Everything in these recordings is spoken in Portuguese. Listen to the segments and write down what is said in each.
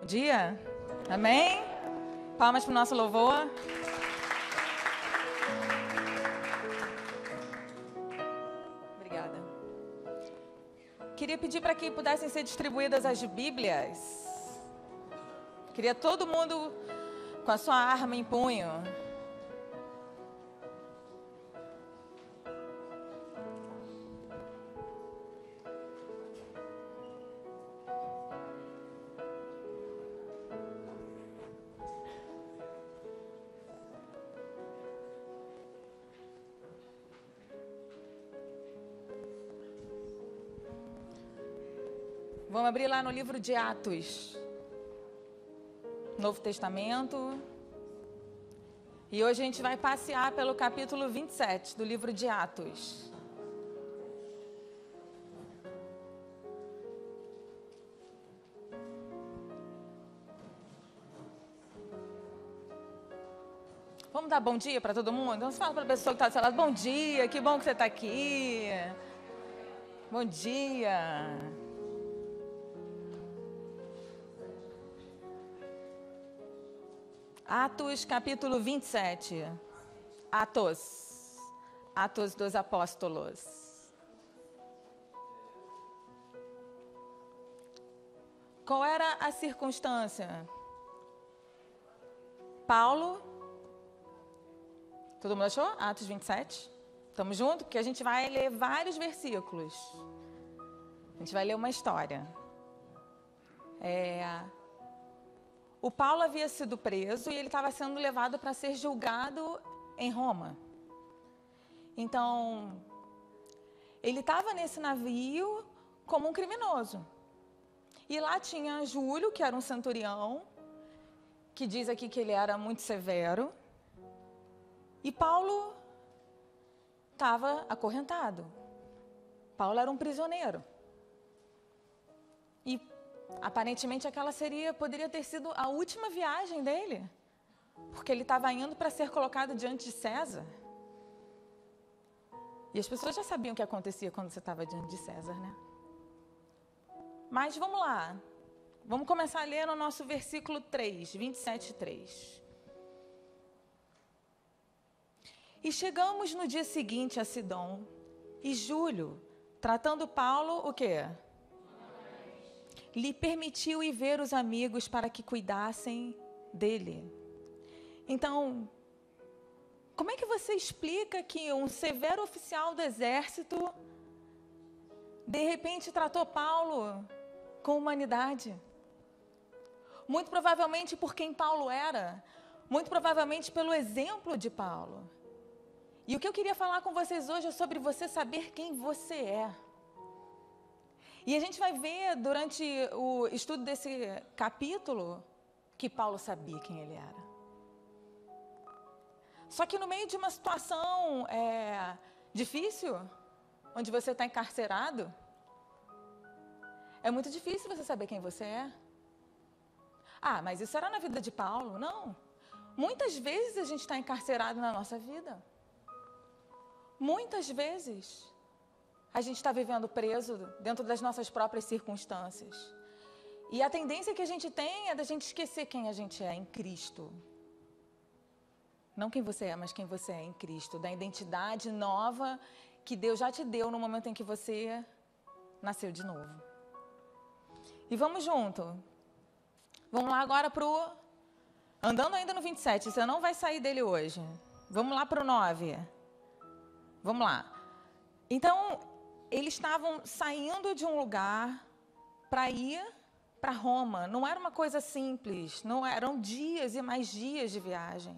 Bom dia. Amém? Palmas para o nosso louvor. Obrigada. Queria pedir para que pudessem ser distribuídas as Bíblias. Queria todo mundo com a sua arma em punho. Vamos abrir lá no livro de Atos, Novo Testamento. E hoje a gente vai passear pelo capítulo 27 do livro de Atos. Vamos dar bom dia para todo mundo? Vamos falar para a pessoa que está do seu lado. Bom dia, que bom que você está aqui. Bom dia. Atos, capítulo 27. Atos dos Apóstolos. Qual era a circunstância? Paulo, todo mundo achou? Atos 27? Estamos juntos? Porque a gente vai ler vários versículos. A gente vai ler uma história. O Paulo havia sido preso e ele estava sendo levado para ser julgado em Roma. Então, ele estava nesse navio como um criminoso. E lá tinha Júlio, que era um centurião, que diz aqui que ele era muito severo. E Paulo estava acorrentado. Paulo era um prisioneiro. E aparentemente aquela poderia ter sido a última viagem dele, porque ele estava indo para ser colocado diante de César. E as pessoas já sabiam o que acontecia quando você estava diante de César, né? Mas vamos lá, vamos começar a ler no nosso versículo 3, 27:3. E chegamos no dia seguinte a Sidom, e Júlio, tratando Paulo, o quê? Lhe permitiu ir ver os amigos para que cuidassem dele. Então, como é que você explica que um severo oficial do exército, de repente, tratou Paulo com humanidade? Muito provavelmente por quem Paulo era, muito provavelmente pelo exemplo de Paulo. E o que eu queria falar com vocês hoje é sobre você saber quem você é. E a gente vai ver durante o estudo desse capítulo que Paulo sabia quem ele era. Só que no meio de uma situação difícil, onde você está encarcerado, é muito difícil você saber quem você é. Ah, mas isso era na vida de Paulo? Não. Muitas vezes a gente está encarcerado na nossa vida. Muitas vezes a gente está vivendo preso dentro das nossas próprias circunstâncias. E a tendência que a gente tem é da gente esquecer quem a gente é em Cristo. Não quem você é, mas quem você é em Cristo. Da identidade nova que Deus já te deu no momento em que você nasceu de novo. E vamos junto. Vamos lá agora andando ainda no 27, você não vai sair dele hoje. Vamos lá para o 9. Vamos lá. Então, eles estavam saindo de um lugar para ir para Roma. Não era uma coisa simples, não eram dias e mais dias de viagem.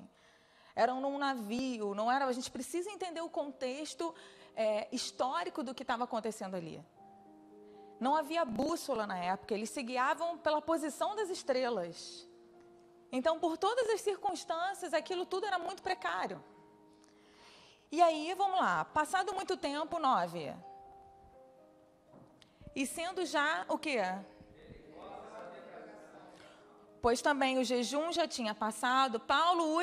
Eram num navio, não era. A gente precisa entender o contexto histórico do que estava acontecendo ali. Não havia bússola na época, eles se guiavam pela posição das estrelas. Então, por todas as circunstâncias, aquilo tudo era muito precário. E aí, vamos lá, passado muito tempo, 9. E sendo já o quê? Pois também o jejum já tinha passado, Paulo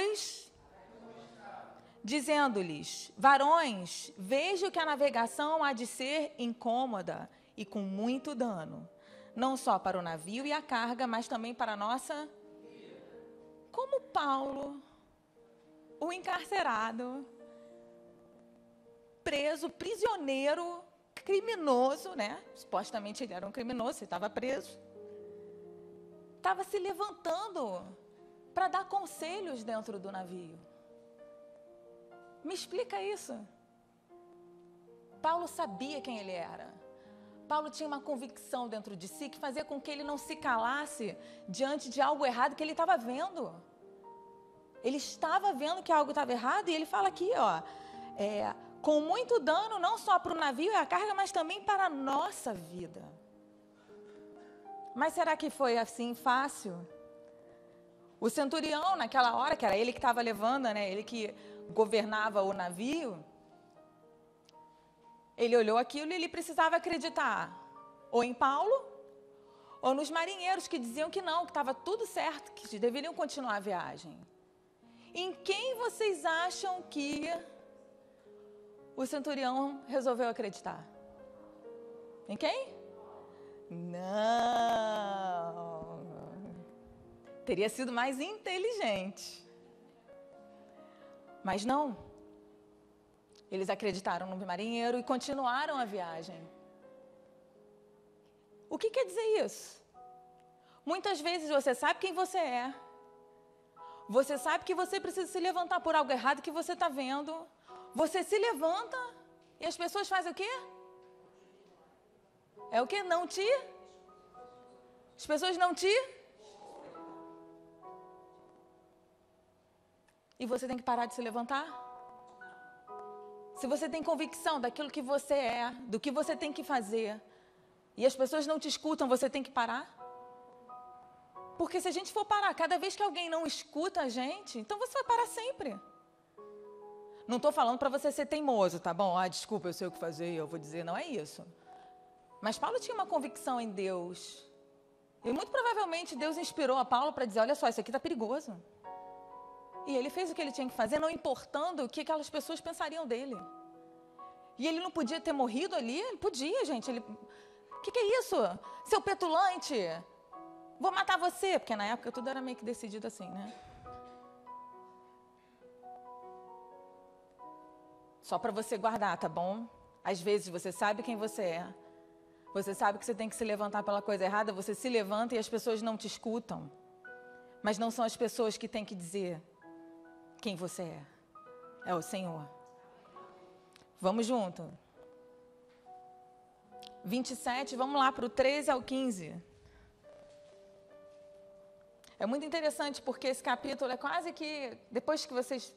dizendo-lhes: varões, vejo que a navegação há de ser incômoda e com muito dano. não só para o navio e a carga, mas também para a nossa... Como Paulo, o encarcerado, preso, prisioneiro, criminoso, né? Supostamente ele era um criminoso, ele estava preso. Estava se levantando para dar conselhos dentro do navio. Me explica isso. Paulo sabia quem ele era. Paulo tinha uma convicção dentro de si que fazia com que ele não se calasse diante de algo errado que ele estava vendo. Ele estava vendo que algo estava errado e ele fala aqui, ó, com muito dano não só para o navio e a carga, mas também para a nossa vida. Mas será que foi assim fácil? O centurião, naquela hora, que era ele que estava levando, né, ele que governava o navio, ele olhou aquilo e ele precisava acreditar ou em Paulo ou nos marinheiros que diziam que não, que estava tudo certo, que deveriam continuar a viagem. Em quem vocês acham que o centurião resolveu acreditar? Em quem? Não. Teria sido mais inteligente. Mas não. Eles acreditaram no marinheiro e continuaram a viagem. O que quer dizer isso? Muitas vezes você sabe quem você é. Você sabe que você precisa se levantar por algo errado que você está vendo. Você se levanta e as pessoas fazem o quê? É o quê? Não te? As pessoas não te? E você tem que parar de se levantar? Se você tem convicção daquilo que você é, do que você tem que fazer, e as pessoas não te escutam, você tem que parar? Porque se a gente for parar, cada vez que alguém não escuta a gente, então você vai parar sempre. Não estou falando para você ser teimoso, tá bom? Desculpa, eu sei o que fazer, eu vou dizer, não é isso. Mas Paulo tinha uma convicção em Deus. E muito provavelmente Deus inspirou a Paulo para dizer, olha só, isso aqui está perigoso. E ele fez o que ele tinha que fazer, não importando o que aquelas pessoas pensariam dele. E ele não podia ter morrido ali? Ele podia, gente. O que é isso? Seu petulante, vou matar você. Porque na época tudo era meio que decidido assim, né? Só para você guardar, tá bom? Às vezes você sabe quem você é. Você sabe que você tem que se levantar pela coisa errada. Você se levanta e as pessoas não te escutam. Mas não são as pessoas que têm que dizer quem você é. É o Senhor. Vamos junto. 27, vamos lá para o 13 ao 15. É muito interessante porque esse capítulo é quase que, depois que vocês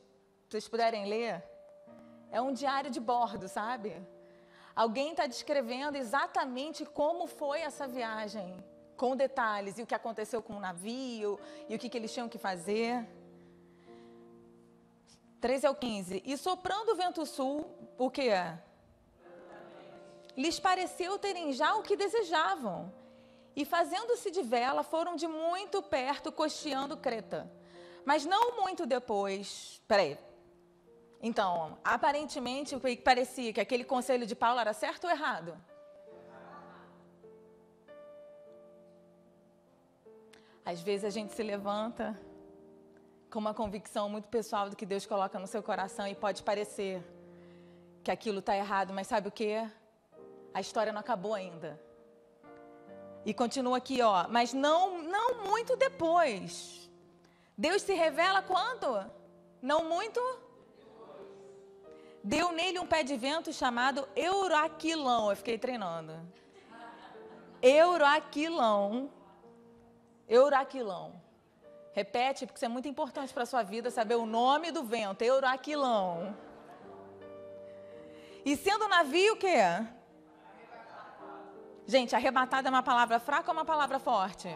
puderem ler, é um diário de bordo, sabe? Alguém está descrevendo exatamente como foi essa viagem, com detalhes, e o que aconteceu com o navio, e o que eles tinham que fazer. 13 ao 15. E soprando o vento sul, o que é? Lhes pareceu terem já o que desejavam. E fazendo-se de vela, foram de muito perto costeando Creta. Mas não muito depois. Então, aparentemente, o que parecia que aquele conselho de Paulo era certo ou errado? Às vezes a gente se levanta com uma convicção muito pessoal do que Deus coloca no seu coração e pode parecer que aquilo está errado, mas sabe o quê? A história não acabou ainda. E continua aqui, ó, mas não muito depois. Deus se revela quando? Não muito? Deu nele um pé de vento chamado Euraquilão. Eu fiquei treinando. Euraquilão. Repete, porque isso é muito importante para a sua vida, saber o nome do vento. Euraquilão. E sendo o navio o quê? Gente, arrebatado é uma palavra fraca ou uma palavra forte?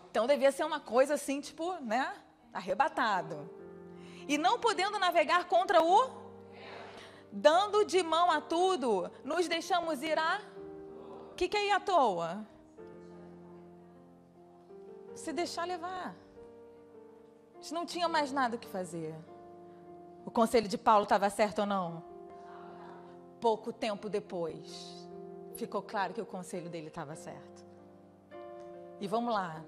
Então devia ser uma coisa assim, tipo, né? Arrebatado. E não podendo navegar contra o... Dando de mão a tudo, nos deixamos ir a... O que é ir à toa? Se deixar levar. A gente não tinha mais nada o que fazer. O conselho de Paulo estava certo ou não? Pouco tempo depois, ficou claro que o conselho dele estava certo. E vamos lá.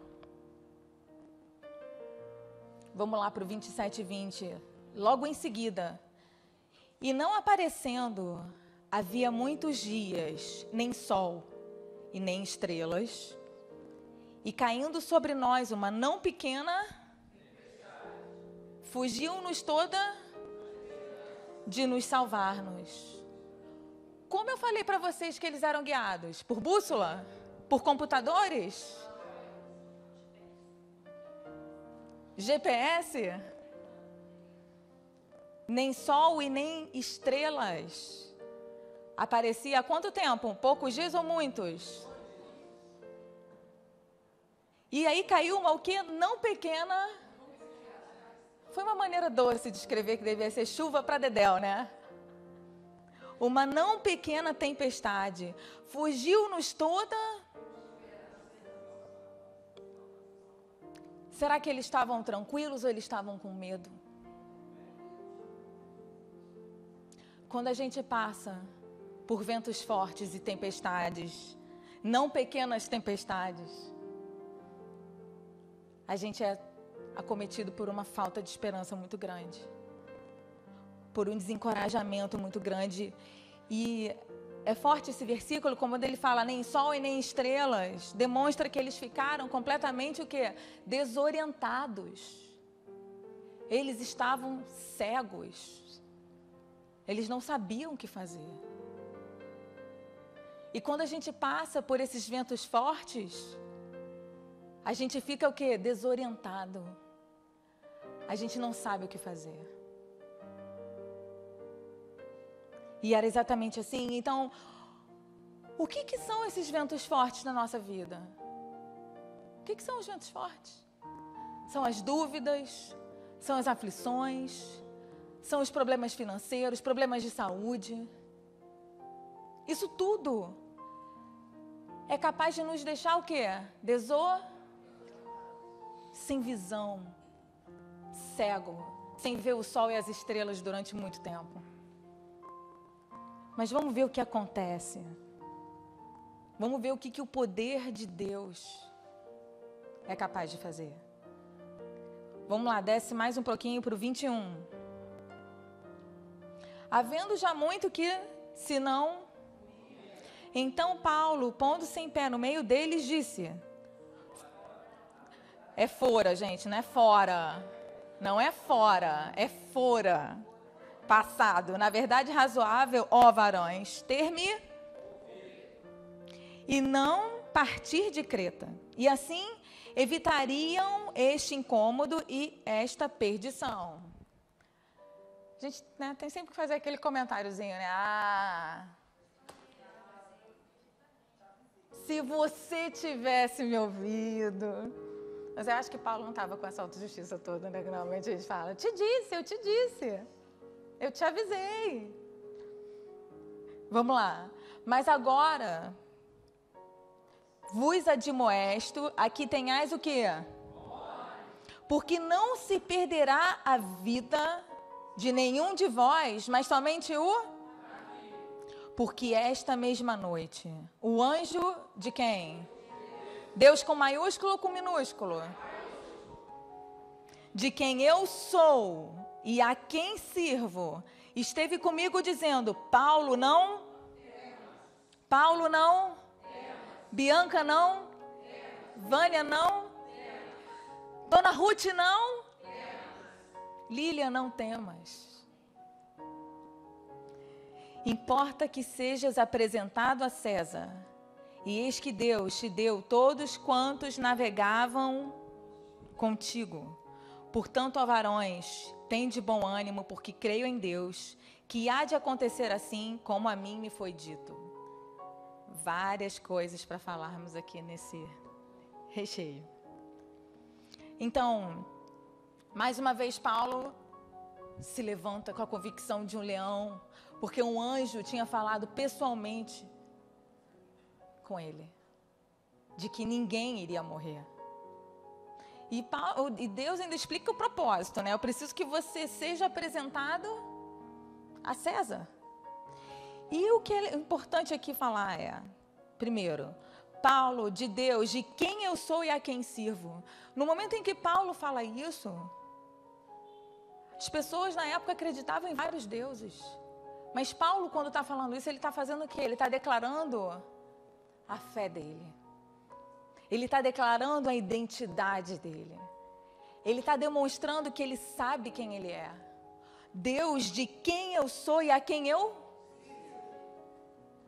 Vamos lá para o 27 e 20. Logo em seguida. E não aparecendo, havia muitos dias, nem sol e nem estrelas, e caindo sobre nós uma não pequena, fugiu-nos toda de nos salvar-nos. Como eu falei para vocês que eles eram guiados? Por bússola? Por computadores? GPS? Nem sol e nem estrelas. Aparecia há quanto tempo? Poucos dias ou muitos? E aí caiu uma o quê? Não pequena. Foi uma maneira doce de escrever que devia ser chuva para Dedéu, né? Uma não pequena tempestade. Fugiu-nos toda. Será que eles estavam tranquilos ou eles estavam com medo? Quando a gente passa por ventos fortes e tempestades, não pequenas tempestades, a gente é acometido por uma falta de esperança muito grande, por um desencorajamento muito grande. E é forte esse versículo, como ele fala, nem sol e nem estrelas, demonstra que eles ficaram completamente o quê? Desorientados. Eles estavam cegos. Eles não sabiam o que fazer. E quando a gente passa por esses ventos fortes, a gente fica o quê? Desorientado. A gente não sabe o que fazer. E era exatamente assim. Então, o que são esses ventos fortes na nossa vida? O que são os ventos fortes? São as dúvidas, são as aflições, são os problemas financeiros, problemas de saúde. Isso tudo é capaz de nos deixar o quê? Sem visão, cego, sem ver o sol e as estrelas durante muito tempo. Mas vamos ver o que acontece. Vamos ver o que o poder de Deus é capaz de fazer. Vamos lá, desce mais um pouquinho para o 21. Havendo já muito que, se não... Então Paulo, pondo-se em pé no meio deles, disse... É fora, gente, não é fora. Não é fora, é fora. Passado. Na verdade, razoável, ó varões, ter-me e não partir de Creta. E assim evitariam este incômodo e esta perdição. A gente, né, tem sempre que fazer aquele comentáriozinho, né? Se você tivesse me ouvido. Mas eu acho que Paulo não estava com essa autojustiça toda, né? Que normalmente a gente fala, eu te disse. Eu te avisei. Vamos lá. Mas agora, vos admoesto, aqui tenhais o quê? Porque não se perderá a vida de nenhum de vós, mas somente porque esta mesma noite, o anjo de quem? Deus com maiúsculo ou com minúsculo? De quem eu sou e a quem sirvo, esteve comigo dizendo, Paulo não, Bianca não, Vânia não, Dona Ruth não, Lília não temas. Importa que sejas apresentado a César, e eis que Deus te deu todos quantos navegavam contigo. Portanto, ó varões, tende bom ânimo, porque creio em Deus, que há de acontecer assim como a mim me foi dito. Várias coisas para falarmos aqui nesse recheio. Então, mais uma vez, Paulo se levanta com a convicção de um leão, porque um anjo tinha falado pessoalmente com ele, de que ninguém iria morrer. E Deus ainda explica o propósito, né? Eu preciso que você seja apresentado a César. E o que é importante aqui falar é, primeiro, Paulo, de Deus, de quem eu sou e a quem sirvo. No momento em que Paulo fala isso, as pessoas na época acreditavam em vários deuses. Mas Paulo, quando está falando isso, ele está fazendo o quê? Ele está declarando a fé dele. Ele está declarando a identidade dele. Ele está demonstrando que ele sabe quem ele é. Deus de quem eu sou e a quem eu...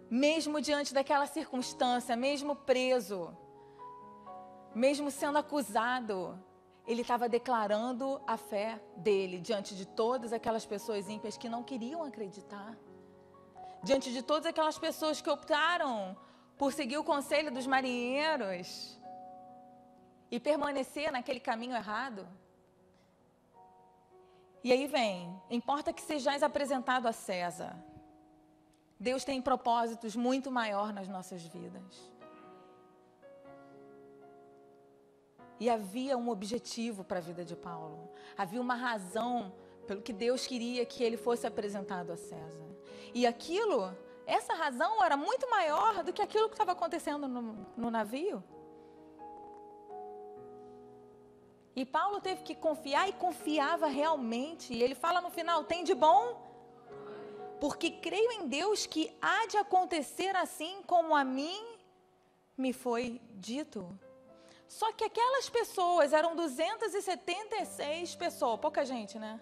Mesmo diante daquela circunstância, mesmo preso, mesmo sendo acusado, ele estava declarando a fé dele diante de todas aquelas pessoas ímpias que não queriam acreditar. Diante de todas aquelas pessoas que optaram por seguir o conselho dos marinheiros e permanecer naquele caminho errado. E aí vem, importa que sejais apresentado a César. Deus tem propósitos muito maiores nas nossas vidas. E havia um objetivo para a vida de Paulo. Havia uma razão pelo que Deus queria que ele fosse apresentado a César. E essa razão era muito maior do que aquilo que estava acontecendo no navio. E Paulo teve que confiar e confiava realmente. E ele fala no final, tem de bom? Porque creio em Deus que há de acontecer assim como a mim me foi dito. Só que aquelas pessoas eram 276 pessoas, pouca gente, né?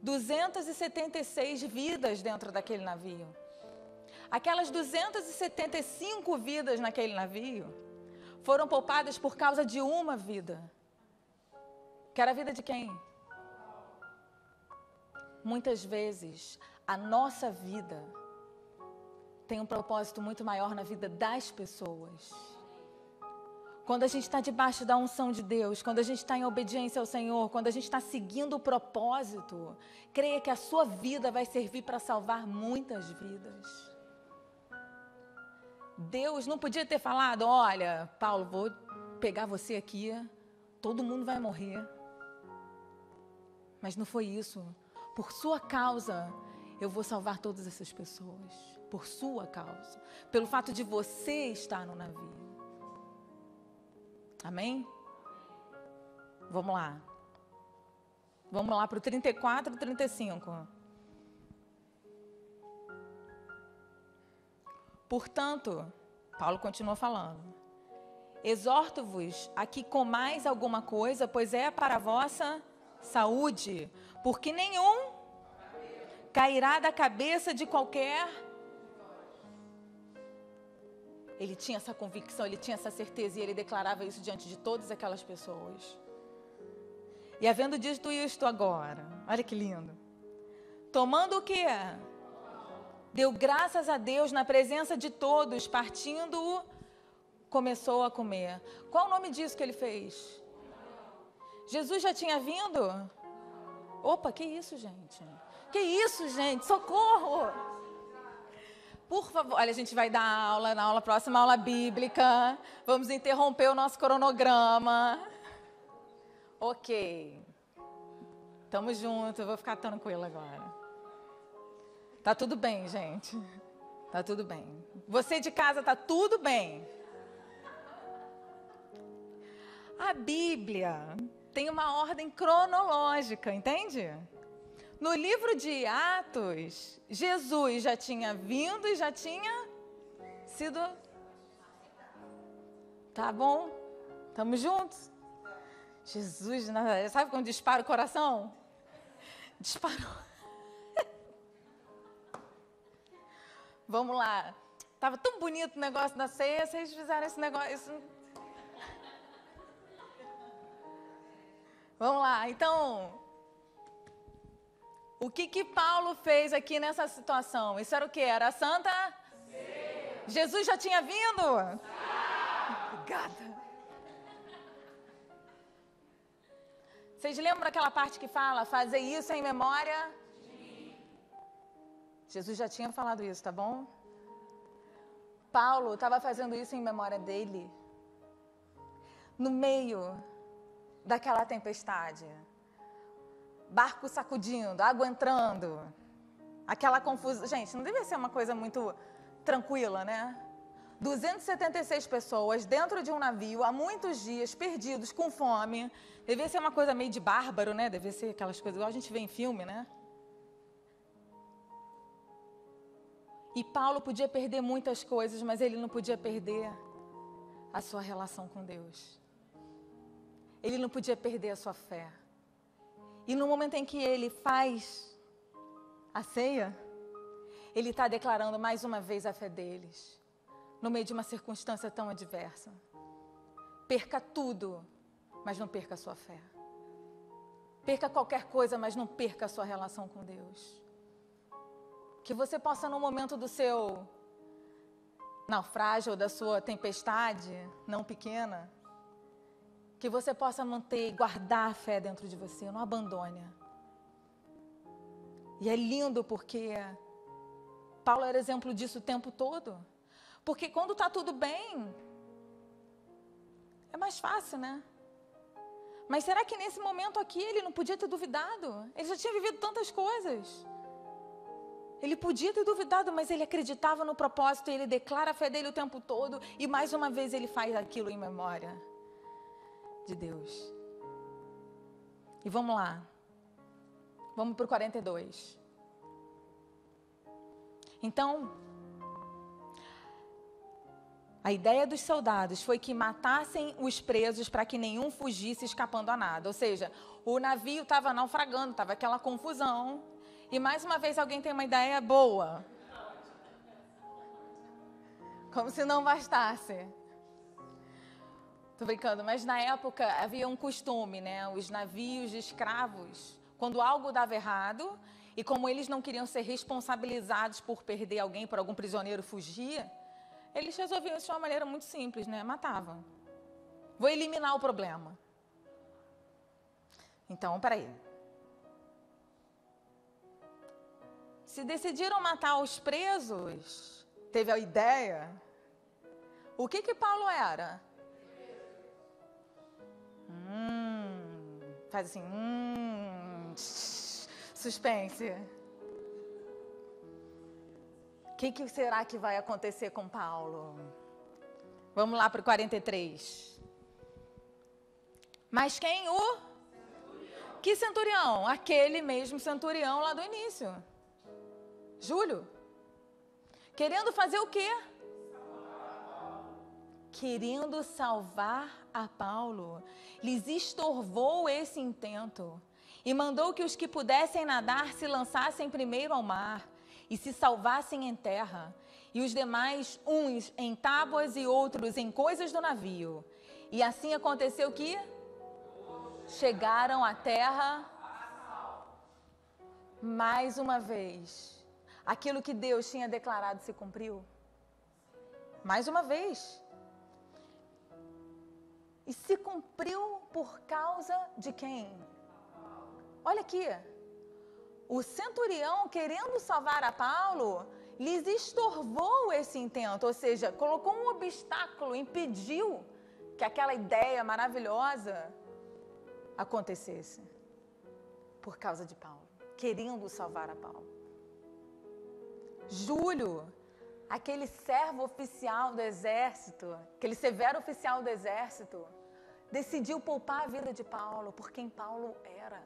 276 vidas dentro daquele navio. Aquelas 275 vidas naquele navio foram poupadas por causa de uma vida. Que era a vida de quem? Muitas vezes, a nossa vida tem um propósito muito maior na vida das pessoas. Quando a gente está debaixo da unção de Deus, quando a gente está em obediência ao Senhor, quando a gente está seguindo o propósito, creia que a sua vida vai servir para salvar muitas vidas. Deus não podia ter falado, olha, Paulo, vou pegar você aqui, todo mundo vai morrer. Mas não foi isso. Por sua causa, eu vou salvar todas essas pessoas. Por sua causa. Pelo fato de você estar no navio. Amém? Vamos lá. Vamos lá para o 34 e 35. Portanto, Paulo continua falando. Exorto-vos a que comais alguma coisa, pois é para a vossa saúde, porque nenhum cairá da cabeça de qualquer. Ele tinha essa convicção, ele tinha essa certeza e ele declarava isso diante de todas aquelas pessoas. E havendo dito isto agora, olha que lindo. Tomando o quê? Deu graças a Deus na presença de todos, partindo, começou a comer. Qual o nome disso que ele fez? Jesus já tinha vindo? Opa, que isso, gente? Que isso, gente? Socorro! Por favor, olha, a gente vai dar aula, na aula próxima, aula bíblica. Vamos interromper o nosso cronograma. Ok. Tamo junto, eu vou ficar tranquila agora. Tá tudo bem, gente. Tá tudo bem. Você de casa, tá tudo bem. A Bíblia tem uma ordem cronológica, entende? No livro de Atos, Jesus já tinha vindo e já tinha sido... Tá bom? Estamos juntos? Jesus, sabe quando dispara o coração? Disparou. Vamos lá. Tava tão bonito o negócio da ceia, vocês fizeram esse negócio... Vamos lá, então, o que Paulo fez aqui nessa situação? Isso era o quê? Era a Santa? Sim. Jesus já tinha vindo? Sim. Obrigada. Vocês lembram aquela parte que fala, fazer isso em memória? Sim. Jesus já tinha falado isso, tá bom? Paulo estava fazendo isso em memória dele. No meio daquela tempestade, barco sacudindo, água entrando, aquela confusão. Gente, não devia ser uma coisa muito tranquila, né? 276 pessoas dentro de um navio há muitos dias, perdidos, com fome. Devia ser uma coisa meio de bárbaro, né? Devia ser aquelas coisas igual a gente vê em filme, né? E Paulo podia perder muitas coisas, mas ele não podia perder a sua relação com Deus. Ele não podia perder a sua fé. E no momento em que ele faz a ceia, ele está declarando mais uma vez a fé deles, no meio de uma circunstância tão adversa. Perca tudo, mas não perca a sua fé. Perca qualquer coisa, mas não perca a sua relação com Deus. Que você possa, no momento do seu naufrágio, ou da sua tempestade, não pequena, que você possa manter e guardar a fé dentro de você, não abandone. E é lindo porque Paulo era exemplo disso o tempo todo. Porque quando está tudo bem, é mais fácil, né? Mas será que nesse momento aqui ele não podia ter duvidado? Ele já tinha vivido tantas coisas. Ele podia ter duvidado, mas ele acreditava no propósito e ele declara a fé dele o tempo todo. E mais uma vez ele faz aquilo em memória de Deus. E vamos lá. Vamos para o 42. Então, a ideia dos soldados foi que matassem os presos para que nenhum fugisse escapando a nada. Ou seja, o navio estava naufragando, estava aquela confusão. E mais uma vez alguém tem uma ideia boa. Como se não bastasse. Tô brincando, mas na época havia um costume, né? Os navios de escravos, quando algo dava errado, e como eles não queriam ser responsabilizados por perder alguém, por algum prisioneiro fugir, eles resolviam isso de uma maneira muito simples, né? Matavam. Vou eliminar o problema. Então, peraí. Se decidiram matar os presos, teve a ideia. O que Paulo era? Faz assim, suspense. O que será que vai acontecer com Paulo? Vamos lá para o 43. Mas quem o? Centurião. Que centurião? Aquele mesmo centurião lá do início. Júlio. Querendo fazer o quê? Querendo salvar a Paulo. Lhes estorvou esse intento e mandou que os que pudessem nadar se lançassem primeiro ao mar e se salvassem em terra, e os demais, uns em tábuas e outros em coisas do navio. E assim aconteceu que chegaram à terra mais uma vez. Aquilo que Deus tinha declarado se cumpriu. Mais uma vez. E se cumpriu por causa de quem? Olha aqui. O centurião, querendo salvar a Paulo, lhes estorvou esse intento. Ou seja, colocou um obstáculo, impediu que aquela ideia maravilhosa acontecesse. Por causa de Paulo. Querendo salvar a Paulo. Júlio, aquele servo oficial do exército, aquele severo oficial do exército, decidiu poupar a vida de Paulo por quem Paulo era.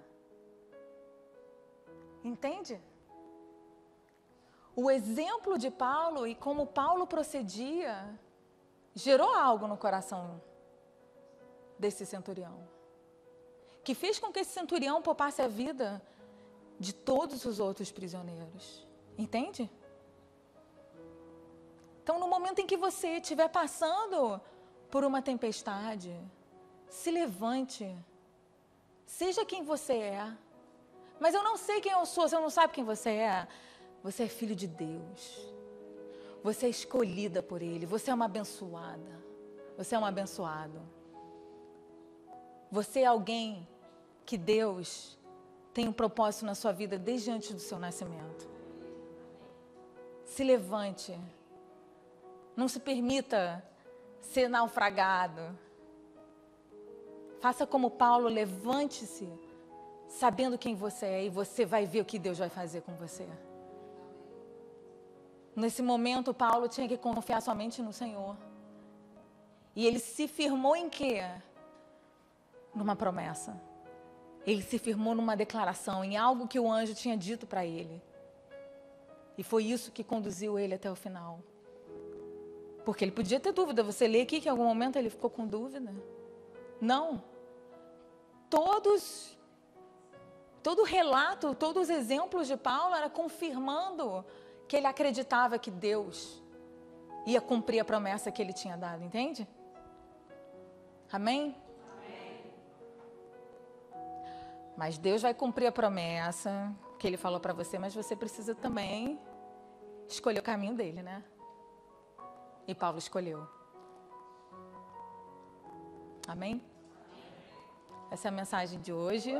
Entende? O exemplo de Paulo e como Paulo procedia gerou algo no coração desse centurião, que fez com que esse centurião poupasse a vida de todos os outros prisioneiros. Entende? Então, no momento em que você estiver passando por uma tempestade, se levante. Seja quem você é. Mas eu não sei quem eu sou, você não sabe quem você é. Você é filho de Deus. Você é escolhida por Ele. Você é uma abençoada. Você é um abençoado. Você é alguém que Deus tem um propósito na sua vida desde antes do seu nascimento. Se levante. Não se permita ser naufragado. Faça como Paulo, levante-se, sabendo quem você é, e você vai ver o que Deus vai fazer com você. Nesse momento, Paulo tinha que confiar somente no Senhor. E ele se firmou em quê? Numa promessa. Ele se firmou numa declaração, em algo que o anjo tinha dito para ele. E foi isso que conduziu ele até o final. Porque ele podia ter dúvida. Você lê aqui que em algum momento ele ficou com dúvida? Não. Todo relato, todos os exemplos de Paulo era confirmando que ele acreditava que Deus ia cumprir a promessa que ele tinha dado, entende? Amém? Amém. Mas Deus vai cumprir a promessa que ele falou para você, mas você precisa também escolher o caminho dele, né? E Paulo escolheu. Amém? Essa é a mensagem de hoje.